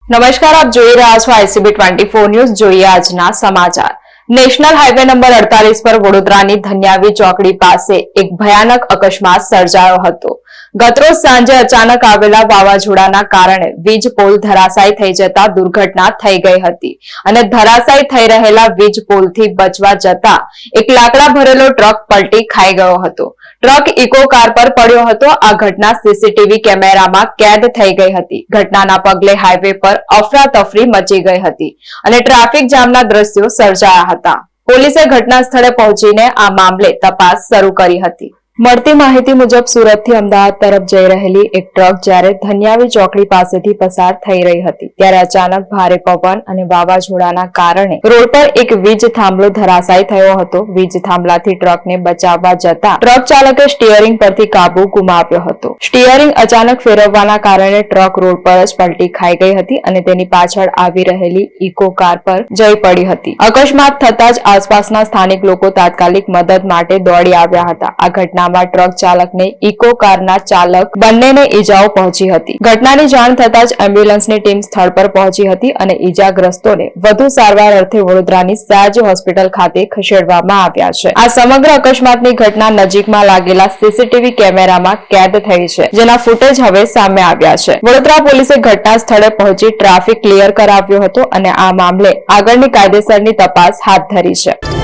નમસ્કાર, આપ જોઈ રહ્યા છો ICB 24 ન્યૂઝ। જોઈએ આજના સમાચાર। નેશનલ હાઈવે નંબર 48 પર વડોદરાની ધન્યાવી ચોકડી પાસે એક ભયાનક અકસ્માત સર્જાયો હતો। ગતરોજ સાંજે અચાનક આવેલા વાવાઝોડાના કારણે વીજ પોલ ધરાશાયી થઈ જતા દુર્ઘટના થઈ ગઈ હતી અને ધરાશાયી થઈ રહેલા વીજ પોલથી બચવા જતા એક લાકડા ભરેલો ટ્રક પલટી ખાઈ ગયો હતો। ટ્રક ઇકો કાર પર પડ્યો હતો। આ ઘટના સીસીટીવી કેમેરામાં કેદ થઈ ગઈ હતી। ઘટનાના પગલે હાઈવે પર અફરાતફરી મચી ગઈ હતી અને ટ્રાફિક જામના દ્રશ્યો સર્જાયા હતા। પોલીસે ઘટના સ્થળે પહોંચીને આ મામલે તપાસ શરૂ કરી હતી। મળતી માહિતી મુજબ સુરતથી અમદાવાદ તરફ જઈ રહેલી એક ટ્રક જ્યારે ધન્યાવી ચોકડી પાસેથી પસાર થઈ રહી હતી ત્યારે અચાનક ભારે પવન અને વાવાઝોડાના કારણે રોડ પર એક વીજ થાંભલો ધરાશાયી થયો હતો। વીજ થાંભલાથી ટ્રકને બચાવવા જતા ટ્રક ચાલકે સ્ટીયરિંગ પરથી કાબુ ગુમાવ્યો હતો। સ્ટીયરિંગ અચાનક ફેરવવાના કારણે ટ્રક રોડ પર જ પલટી ખાઈ ગઈ હતી અને તેની પાછળ આવી રહેલી ઇકો કાર પર જઈ પડી હતી। અકસ્માત થતા જ આસપાસના સ્થાનિક લોકો તાત્કાલિક મદદ માટે દોડી આવ્યા હતા। આ ઘટના ટ્રક ચાલકને ઇકો કારના ચાલક બંનેને ઈજાઓ પહોંચી હતી। ઘટનાની જાણ થતાં જ એમ્બ્યુલન્સની ટીમ સ્થળ પર પહોંચી હતી અને ઈજાગ્રસ્તોને વધુ સારવાર અર્થે વડોદરાની સયાજી હોસ્પિટલ ખાતે ખસેડવામાં આવ્યા છે। આ સમગ્ર અકસ્માતની ઘટના નજીકમાં લાગેલા સીસીટીવી કેમેરામાં કેદ થઈ છે, જેના ફૂટેજ હવે સામે આવ્યા છે। વડોદરા પોલીસે ઘટના સ્થળે પહોંચી ટ્રાફિક ક્લિયર કરાવ્યો હતો અને આ મામલે આગળની કાયદેસરની તપાસ હાથ ધરી છે।